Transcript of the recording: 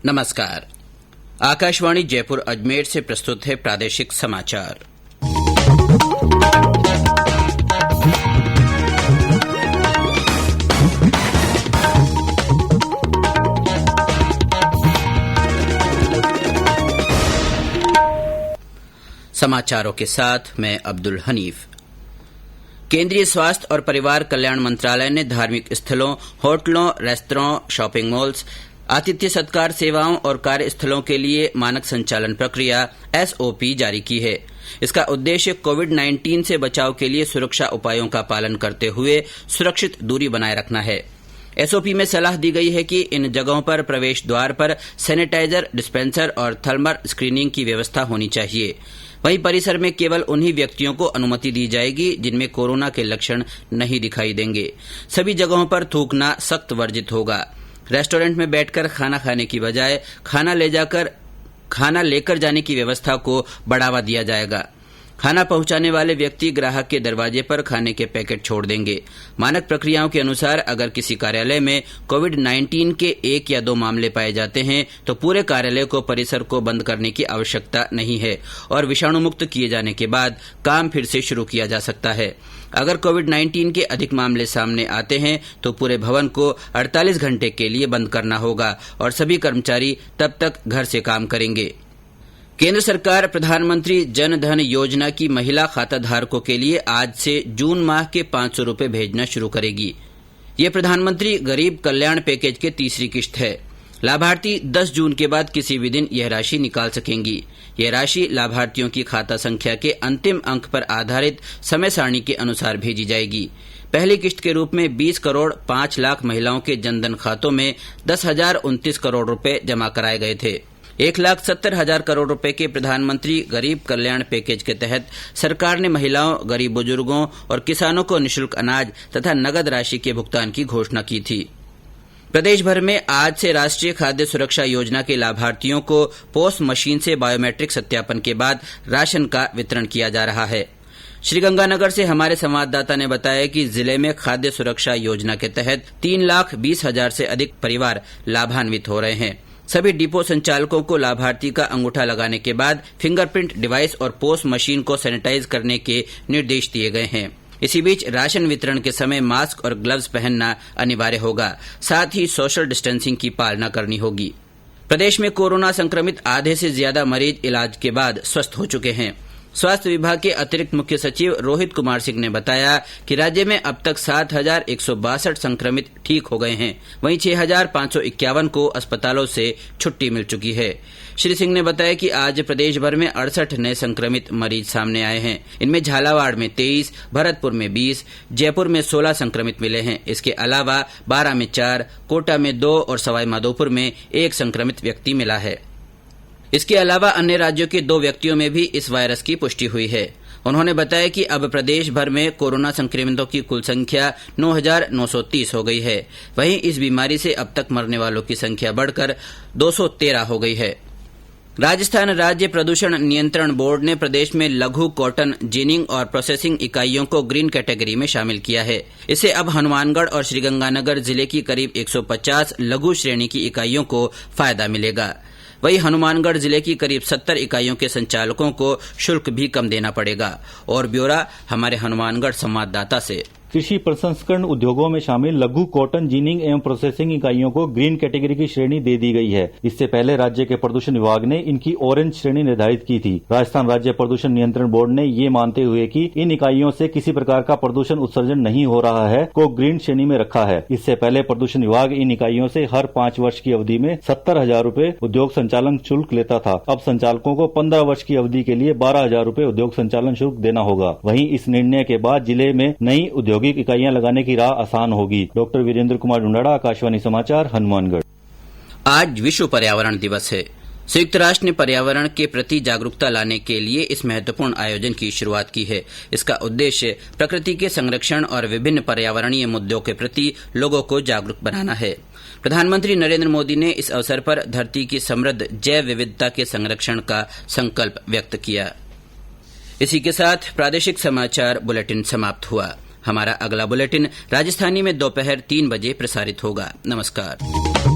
नमस्कार। आकाशवाणी जयपुर अजमेर से प्रस्तुत है प्रादेशिक समाचार। समाचारों के साथ मैं अब्दुल हनीफ। केंद्रीय स्वास्थ्य और परिवार कल्याण मंत्रालय ने धार्मिक स्थलों, होटलों, रेस्तरां, शॉपिंग मॉल्स, आतिथ्य सत्कार सेवाओं और कार्यस्थलों के लिए मानक संचालन प्रक्रिया एसओपी जारी की है। इसका उद्देश्य कोविड-19 से बचाव के लिए सुरक्षा उपायों का पालन करते हुए सुरक्षित दूरी बनाए रखना है। एसओपी में सलाह दी गई है कि इन जगहों पर प्रवेश द्वार पर सैनिटाइजर, डिस्पेंसर और थर्मल स्क्रीनिंग की व्यवस्था होनी चाहिए। वहीं परिसर में केवल उन्हीं व्यक्तियों को अनुमति दी जाएगी जिनमें कोरोना के लक्षण नहीं दिखाई देंगे। सभी जगहों पर थूकना सख्त वर्जित होगा। रेस्टोरेंट में बैठकर खाना खाने की बजाय खाना लेकर जाने की व्यवस्था को बढ़ावा दिया जाएगा। खाना पहुंचाने वाले व्यक्ति ग्राहक के दरवाजे पर खाने के पैकेट छोड़ देंगे। मानक प्रक्रियाओं के अनुसार अगर किसी कार्यालय में कोविड-19 के 1 या 2 मामले पाए जाते हैं तो पूरे कार्यालय को परिसर को बंद करने की आवश्यकता नहीं है और विषाणु मुक्त किए जाने के बाद काम फिर से शुरू किया जा सकता है। अगर कोविड-19 के अधिक मामले सामने आते हैं तो पूरे भवन को 48 घंटे के लिए बंद करना होगा और सभी कर्मचारी तब तक घर से काम करेंगे। केंद्र सरकार प्रधानमंत्री जन धन योजना की महिला खाताधारकों के लिए आज से जून माह के 500 रूपये भेजना शुरू करेगी। ये प्रधानमंत्री गरीब कल्याण पैकेज की तीसरी किश्त है। लाभार्थी 10 जून के बाद किसी भी दिन यह राशि निकाल सकेंगी। यह राशि लाभार्थियों की खाता संख्या के अंतिम अंक पर आधारित समय सारणी के अनुसार भेजी जाएगी। पहली किश्त के रूप में 20 करोड़ 5 लाख महिलाओं के जनधन खातों में 10,029 करोड़ रुपए जमा कराए गए थे। 1,70,000 करोड़ रुपए के प्रधानमंत्री गरीब कल्याण पैकेज के तहत सरकार ने महिलाओं, गरीब बुजुर्गों और किसानों को निःशुल्क अनाज तथा नगद राशि के भुगतान की घोषणा की थी। प्रदेश भर में आज से राष्ट्रीय खाद्य सुरक्षा योजना के लाभार्थियों को पोस्ट मशीन से बायोमेट्रिक सत्यापन के बाद राशन का वितरण किया जा रहा है। श्रीगंगानगर से हमारे संवाददाता ने बताया कि जिले में खाद्य सुरक्षा योजना के तहत 3,20,000 से अधिक परिवार लाभान्वित हो रहे हैं। सभी डिपो संचालकों को लाभार्थी का अंगूठा लगाने के बाद फिंगरप्रिंट डिवाइस और पोस्ट मशीन को सैनिटाइज करने के निर्देश दिए गए हैं। इसी बीच राशन वितरण के समय मास्क और ग्लव्स पहनना अनिवार्य होगा। साथ ही सोशल डिस्टेंसिंग की पालना करनी होगी। प्रदेश में कोरोना संक्रमित आधे से ज्यादा मरीज इलाज के बाद स्वस्थ हो चुके हैं। स्वास्थ्य विभाग के अतिरिक्त मुख्य सचिव रोहित कुमार सिंह ने बताया कि राज्य में अब तक 7,162 संक्रमित ठीक हो गए हैं। वहीं 6,551 को अस्पतालों से छुट्टी मिल चुकी है। श्री सिंह ने बताया कि आज प्रदेश भर में 68 नए संक्रमित मरीज सामने आए हैं। इनमें झालावाड़ में 23, भरतपुर में 20, जयपुर में 16 संक्रमित मिले हैं। इसके अलावा 12 में 4, कोटा में 2 और सवाईमाधोपुर में 1 संक्रमित व्यक्ति मिला है। इसके अलावा अन्य राज्यों के 2 व्यक्तियों में भी इस वायरस की पुष्टि हुई है। उन्होंने बताया कि अब प्रदेश भर में कोरोना संक्रमितों की कुल संख्या 9,930 हो गई है। वहीं इस बीमारी से अब तक मरने वालों की संख्या बढ़कर 213 हो गई है। राजस्थान राज्य प्रदूषण नियंत्रण बोर्ड ने प्रदेश में लघु कॉटन जिनिंग और प्रोसेसिंग इकाइयों को ग्रीन कैटेगरी में शामिल किया है। इससे अब हनुमानगढ़ और श्रीगंगानगर जिले की करीब 150 लघु श्रेणी की इकाइयों को फायदा मिलेगा। वहीं हनुमानगढ़ जिले की करीब 70 इकाइयों के संचालकों को शुल्क भी कम देना पड़ेगा। और ब्यौरा हमारे हनुमानगढ़ संवाददाता से। कृषि प्रसंस्करण उद्योगों में शामिल लघु कॉटन जिनिंग एवं प्रोसेसिंग इकाइयों को ग्रीन कैटेगरी की श्रेणी दे दी गई है। इससे पहले राज्य के प्रदूषण विभाग ने इनकी ऑरेंज श्रेणी निर्धारित की थी। राजस्थान राज्य प्रदूषण नियंत्रण बोर्ड ने ये मानते हुए कि इन इकाइयों से किसी प्रकार का प्रदूषण उत्सर्जन नहीं हो रहा है को ग्रीन श्रेणी में रखा है। इससे पहले प्रदूषण विभाग इन इकाइयों से हर 5 वर्ष की अवधि में 70,000 रूपये उद्योग संचालन शुल्क लेता था। अब संचालकों को 15 वर्ष की अवधि के लिए 12,000 रूपये उद्योग संचालन शुल्क देना होगा। वहीं इस निर्णय के बाद जिले में नई औद्योगिक इकाइयां लगाने की राह आसान होगी। डॉक्टर वीरेंद्र कुमार ढूंढाड़ा, आकाशवाणी समाचार, हनुमानगढ़। आज विश्व पर्यावरण दिवस है। संयुक्त राष्ट्र ने पर्यावरण के प्रति जागरूकता लाने के लिए इस महत्वपूर्ण आयोजन की शुरुआत की है। इसका उद्देश्य प्रकृति के संरक्षण और विभिन्न पर्यावरणीय मुद्दों के प्रति लोगों को जागरूक बनाना है। प्रधानमंत्री नरेंद्र मोदी ने इस अवसर पर धरती की समृद्ध जैव विविधता के संरक्षण का संकल्प व्यक्त किया। इसी के साथ प्रादेशिक समाचार बुलेटिन समाप्त हुआ। हमारा अगला बुलेटिन राजस्थानी में दोपहर 3 बजे प्रसारित होगा। नमस्कार।